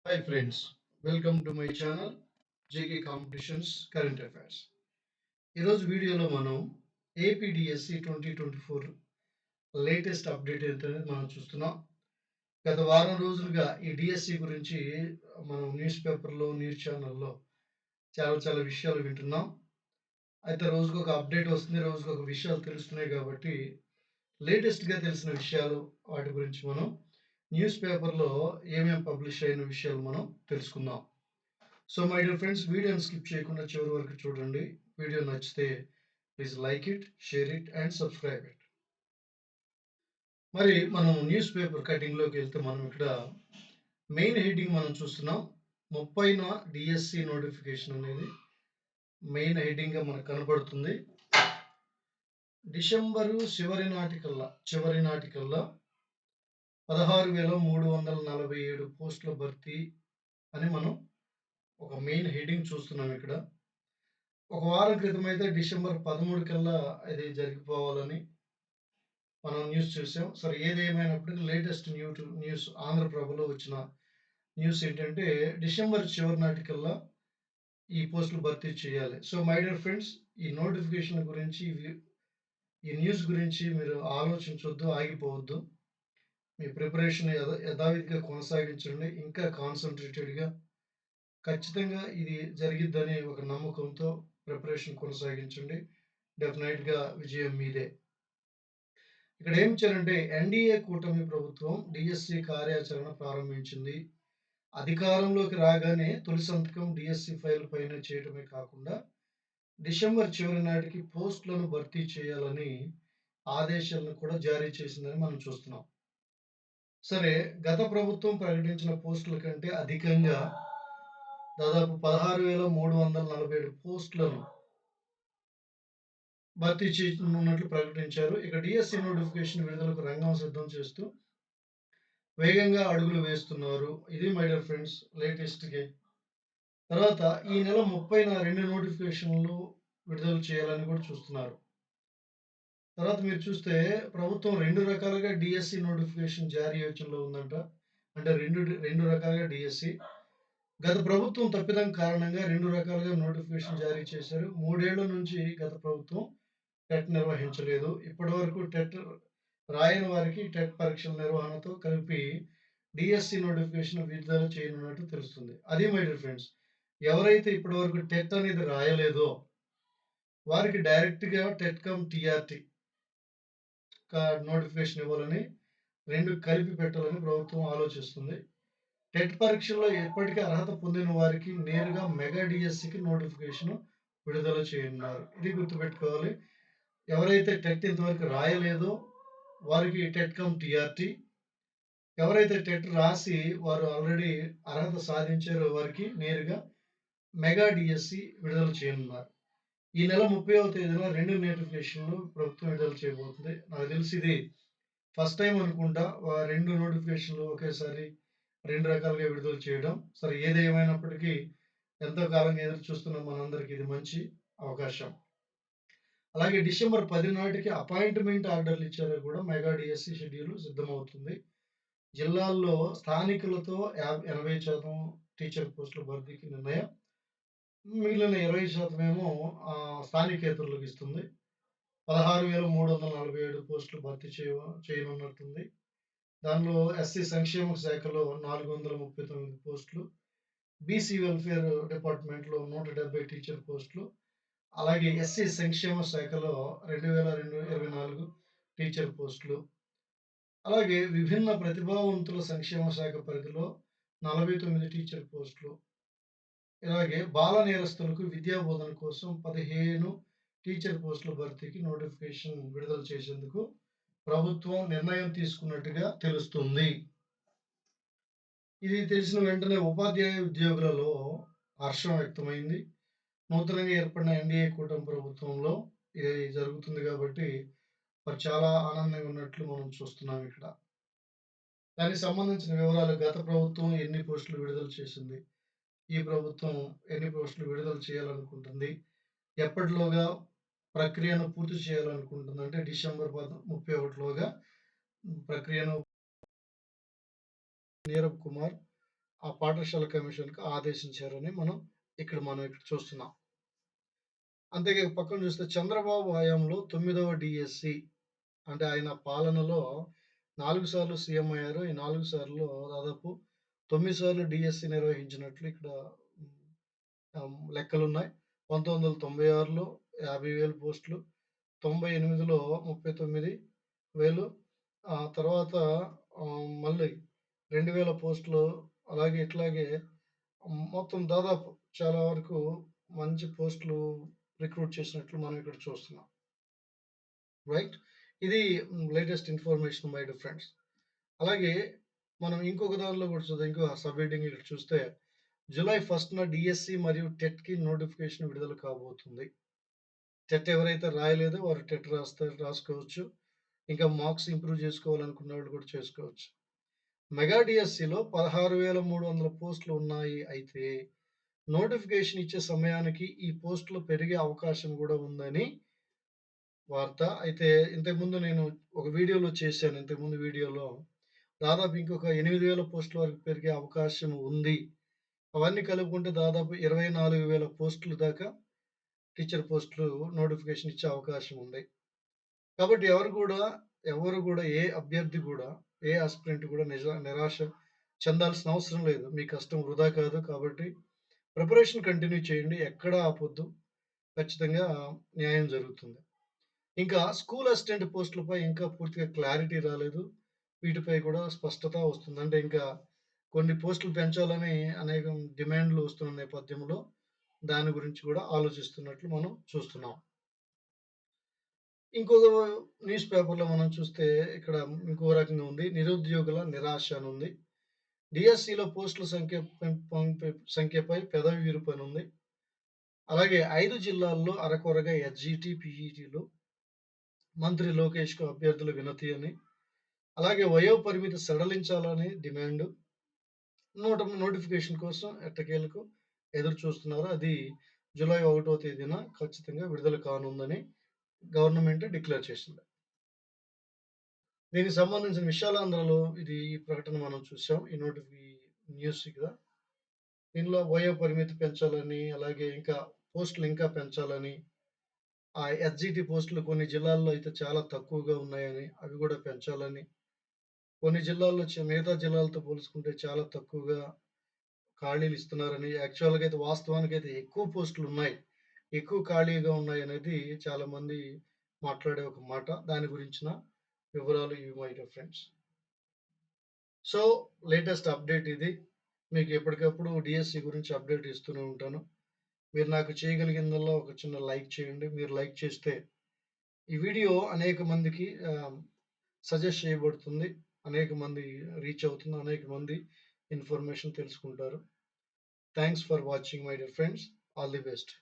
Hi friends, welcome to my channel JK Competitions Current Affairs. ఈరోజు వీడియోలో మనం APDSC 2024 latest update ఏంటనేది మనం చూస్తున్నాం. గత వారం రోజులుగా ఈ డిఎస్సి గురించి మనం న్యూస్ పేపర్లో, న్యూస్ ఛానల్లో చాలా విషయాలు వింటున్నాం. అయితే రోజుకు ఒక అప్డేట్ వస్తుంది, రోజుకు ఒక విషయాలు తెలుస్తున్నాయి కాబట్టి లేటెస్ట్గా తెలిసిన విషయాలు వాటి గురించి మనం న్యూస్ పేపర్లో ఏమేమి పబ్లిష్ అయిన విషయాలు మనం తెలుసుకుందాం. సో మై డియర్ ఫ్రెండ్స్, వీడియోని స్కిప్ చేయకుండా చివరి వరకు చూడండి. వీడియో నచ్చితే please like it, share it and subscribe it. మరి మనం న్యూస్ పేపర్ కటింగ్లోకి వెళ్తే మనం ఇక్కడ మెయిన్ హెడ్డింగ్ మనం చూస్తున్నాం. 30న డిఎస్సి నోటిఫికేషన్ అనేది మెయిన్ హెడ్డింగ్గా మనకు కనబడుతుంది. డిసెంబరు చివరి నాటికల్లా 16,347 పోస్టుల భర్తీ అని మనం ఒక మెయిన్ హెడ్డింగ్ చూస్తున్నాం ఇక్కడ. ఒక వారం క్రితం అయితే డిసెంబర్ 13 కల్లా ఇది జరిగిపోవాలని మనం న్యూస్ చూసాం. సరే, ఏదేమైనప్పటికీ లేటెస్ట్ న్యూస్ ఆంధ్రప్రభలో వచ్చిన న్యూస్ ఏంటంటే డిసెంబర్ చివరి నాటికల్లా ఈ పోస్టులు భర్తీ చేయాలి. సో మై డియర్ ఫ్రెండ్స్, ఈ నోటిఫికేషన్ గురించి, ఈ న్యూస్ గురించి మీరు ఆలోచించొద్దు, ఆగిపోవద్దు. మీ ప్రిపరేషన్ యథావిధిగా కొనసాగించండి. ఇంకా కాన్సన్ట్రేటెడ్గా ఖచ్చితంగా ఇది జరిగిద్దని ఒక నమ్మకంతో ప్రిపరేషన్ కొనసాగించండి. డెఫినెట్గా విజయం మీదే. ఇక్కడ ఏం చేయాలంటే ఎన్డీఏ కూటమి ప్రభుత్వం డిఎస్సి కార్యాచరణ ప్రారంభించింది. అధికారంలోకి రాగానే తొలి సంతకం డిఎస్సి ఫైల్ పైన చేయడమే కాకుండా డిసెంబర్ చివరి నాటికి పోస్టులను భర్తీ చేయాలని ఆదేశాలను కూడా జారీ చేసిందని మనం చూస్తున్నాం. సరే, గత ప్రభుత్వం ప్రకటించిన పోస్టుల కంటే అధికంగా దాదాపు 16,347 పోస్టులను భర్తీ చేయనున్నట్లు ప్రకటించారు. ఇక డిఎస్సి నోటిఫికేషన్ విడుదలకు రంగం సిద్ధం చేస్తూ వేగంగా అడుగులు వేస్తున్నారు. ఇది మై డియర్ ఫ్రెండ్స్ లేటెస్ట్గా. తర్వాత ఈ నెల 30న 2 నోటిఫికేషన్లు విడుదల చేయాలని కూడా చూస్తున్నారు. తర్వాత మీరు చూస్తే ప్రభుత్వం 2 రకాలుగా డిఎస్సి నోటిఫికేషన్ జారీ యోచనలో ఉందంట. అంటే రెండు రకాలుగా డిఎస్సి. గత ప్రభుత్వం తప్పిదం కారణంగా 2 రకాలుగా నోటిఫికేషన్ జారీ చేశారు. 3 ఏళ్ల నుంచి గత ప్రభుత్వం టెట్ నిర్వహించలేదు. ఇప్పటి వరకు టెట్ రాయని వారికి టెట్ పరీక్షల నిర్వహణతో కలిపి డిఎస్సి నోటిఫికేషన్ విడుదల చేయనున్నట్టు తెలుస్తుంది. అది మై డియర్ ఫ్రెండ్స్, ఎవరైతే ఇప్పటి వరకు టెట్ అనేది రాయలేదో వారికి డైరెక్ట్గా టెట్ కమ్ టీఆర్టీ నోటిఫికేషన్ ఇవ్వాలని, 2 కలిపి పెట్టాలని ప్రభుత్వం ఆలోచిస్తుంది. టెట్ పరీక్షల్లో ఎప్పటికీ అర్హత పొందిన వారికి నేరుగా మెగా డిఎస్సికి నోటిఫికేషన్ విడుదల చేయనున్నారు. ఇది గుర్తుపెట్టుకోవాలి. ఎవరైతే టెట్ ఇంతవరకు రాయలేదో వారికి టెట్ కమ్ టీఆర్టీ, ఎవరైతే టెట్ రాసి వారు ఆల్రెడీ అర్హత సాధించారో వారికి నేరుగా మెగా డిఎస్సి విడుదల చేయనున్నారు. ఈ నెల 30వ తేదీన 2 నోటిఫికేషన్లు ప్రభుత్వం విడుదల చేయబోతుంది. నాకు తెలిసి ఇది ఫస్ట్ టైం అనుకుంటా 2 నోటిఫికేషన్లు ఒకేసారి 2 రకాలుగా విడుదల చేయడం. సరే, ఏదేమైనప్పటికీ ఎంతో కాలంగా ఎదురు చూస్తున్న మనందరికీ ఇది మంచి అవకాశం. అలాగే డిసెంబర్ 10 నాటికి అపాయింట్మెంట్ ఆర్డర్లు ఇచ్చారో కూడా మెగా డిఎస్సి షెడ్యూల్ సిద్ధమవుతుంది. జిల్లాల్లో స్థానికులతో 80% టీచర్ పోస్టుల భర్తీకి నిర్ణయం. మిగిలిన 20% ఏమో స్థానికేతరులకు ఇస్తుంది. 16,347 పోస్టులు భర్తీ చేయనున్నట్టుంది. దానిలో ఎస్సీ సంక్షేమ శాఖలో 439 పోస్టులు, బీసీ వెల్ఫేర్ డిపార్ట్మెంట్లో 170 టీచర్ పోస్టులు, అలాగే ఎస్సీ సంక్షేమ శాఖలో 2,224 టీచర్ పోస్టులు, అలాగే విభిన్న ప్రతిభావంతుల సంక్షేమ శాఖ పరిధిలో 49 టీచర్ పోస్టులు, ఇలాగే బాల నేరస్తులకు విద్యా బోధన కోసం 15 టీచర్ పోస్టుల భర్తీకి నోటిఫికేషన్ విడుదల చేసేందుకు ప్రభుత్వం నిర్ణయం తీసుకున్నట్టుగా తెలుస్తుంది. ఇది తెలిసిన వెంటనే ఉపాధ్యాయ ఉద్యోగులలో హర్షం వ్యక్తమైంది. నూతనంగా ఏర్పడిన ఎన్డీఏ కూటమి ప్రభుత్వంలో ఇది జరుగుతుంది కాబట్టి మరి చాలా ఆనందంగా ఉన్నట్లు మనం చూస్తున్నాం ఇక్కడ. దానికి సంబంధించిన వివరాలు, గత ప్రభుత్వం ఎన్ని పోస్టులు విడుదల చేసింది, ఈ ప్రభుత్వం ఎన్ని పోస్టులు విడుదల చేయాలనుకుంటుంది, ఎప్పటిలోగా ప్రక్రియను పూర్తి చేయాలనుకుంటుంది అంటే డిసెంబర్ 31లోగా ప్రక్రియను నీరబ్ కుమార్ ఆ పాఠశాల కమిషన్‌కి ఆదేశించారని మనం ఇక్కడ చూస్తున్నాం. అంతేగాక పక్కన చూస్తే చంద్రబాబు హయాంలో 9వ డీఎస్సీ అంటే ఆయన పాలనలో 4 సార్లు సీఎం అయ్యారు. ఈ 4 సార్లులో దాదాపు 9 సార్లు డీఎస్సీ నిర్వహించినట్లు ఇక్కడ లెక్కలున్నాయి. 1996లో 50,000 పోస్టులు, 98లో 39,000 తర్వాత మళ్ళీ 2,000 పోస్టులు అలాగే ఇట్లాగే మొత్తం దాదాపు చాలా వరకు మంచి పోస్టులు రిక్రూట్ చేసినట్లు మనం ఇక్కడ చూస్తున్నాం. రైట్. ఇది latest information my dear friends. అలాగే మనం ఇంకొక దానిలో కూడా చూద్దాం. ఇంకో సబ్ హెడ్డింగ్ ఇక్కడ చూస్తే జూలై 1న డీఎస్సీ మరియు టెట్‌కి నోటిఫికేషన్ విడుదల కాబోతుంది. టెట్ ఎవరైతే రాయలేదో వారు టెట్ రాసుకోవచ్చు. ఇంకా మార్క్స్ ఇంప్రూవ్ చేసుకోవాలనుకున్నవాళ్ళు కూడా చేసుకోవచ్చు. మెగా డీఎస్సీలో 16,300 పోస్టులు ఉన్నాయి. అయితే నోటిఫికేషన్ ఇచ్చే సమయానికి ఈ పోస్టులు పెరిగే అవకాశం కూడా ఉందని వార్త. అయితే ఇంతకుముందు నేను ఒక వీడియోలో చేశాను. ఇంతకుముందు వీడియోలో దాదాపు ఇంకొక 8,000 పోస్టుల వరకు పెరిగే అవకాశం ఉంది. అవన్నీ కలుపుకుంటే దాదాపు 24,000 పోస్టులు దాకా టీచర్ పోస్టులు నోటిఫికేషన్ ఇచ్చే అవకాశం ఉంది. కాబట్టి ఎవరు కూడా ఏ అభ్యర్థి కూడా, ఏ ఆస్పిరెంట్ కూడా నిరాశ చెందాల్సిన అవసరం లేదు. మీ కష్టం వృధా కాదు. కాబట్టి ప్రిపరేషన్ కంటిన్యూ చేయండి. ఎక్కడా ఆపొద్దు. ఖచ్చితంగా న్యాయం జరుగుతుంది. ఇంకా స్కూల్ అసిస్టెంట్ పోస్టులపై ఇంకా పూర్తిగా క్లారిటీ రాలేదు. వీటిపై కూడా స్పష్టత వస్తుంది. అంటే ఇంకా కొన్ని పోస్టులు పెంచాలని అనేక డిమాండ్‌లు వస్తున్న నేపథ్యంలో దాని గురించి కూడా ఆలోచిస్తున్నట్లు మనం చూస్తున్నాం. ఇంకొక న్యూస్ పేపర్‌లో మనం చూస్తే ఇక్కడ ఇంకో రకంగా ఉంది. నిరుద్యోగుల నిరాశ అనుంది. డీఎస్సీలో పోస్టుల సంఖ్యపై పెదవి విరుపనుంది. అలాగే 5 జిల్లాల్లో అరకొరగా ఎస్‌జీటీ, పీఈటీలు మంత్రి లోకేష్‌కు అభ్యర్థుల వినతి అని, అలాగే వయో పరిమితి సడలించాలని డిమాండు. నోటిఫికేషన్ కోసం ఎట్టకేలకు ఎదురు చూస్తున్నారు. అది జూలై 1వ తేదీన ఖచ్చితంగా విడుదల కానుందని గవర్నమెంట్ డిక్లేర్ చేసింది. దీనికి సంబంధించిన విషయాలంధ్రలో ఈ ప్రకటన మనం చూసాం. న్యూస్ కదా! దీనిలో వయో పరిమితి పెంచాలని, అలాగే ఇంకా పోస్టులు ఇంకా పెంచాలని, ఆ ఎస్‌జీటీ పోస్టులు కొన్ని జిల్లాల్లో అయితే చాలా తక్కువగా ఉన్నాయని, అవి కూడా పెంచాలని, కొన్ని జిల్లాల్లో మిగతా జిల్లాలతో పోల్చుకుంటే చాలా తక్కువగా ఖాళీలు ఇస్తున్నారని, యాక్చువల్‌గా అయితే వాస్తవానికైతే ఎక్కువ పోస్టులున్నాయి. ఎక్కువ ఖాళీగా ఉన్నాయనేది చాలామంది మాట్లాడే ఒక మాట. దాని గురించిన వివరాలు ఇవి my dear friends. So, latest update ఇది. మీకు ఎప్పటికప్పుడు డీఎస్సీ గురించి అప్డేట్ ఇస్తూనే ఉంటాను. మీరు నాకు చేయగలిగిందల్లా ఒక చిన్న లైక్ చేయండి. మీరు లైక్ చేస్తే ఈ వీడియో అనేక మందికి సజెస్ట్ చేయబడుతుంది. అనేక మంది రీచ్ అవుతుంది. అనేక మంది ఇన్ఫర్మేషన్ తెలుసుకుంటారు. Thanks for watching my dear friends. All the best.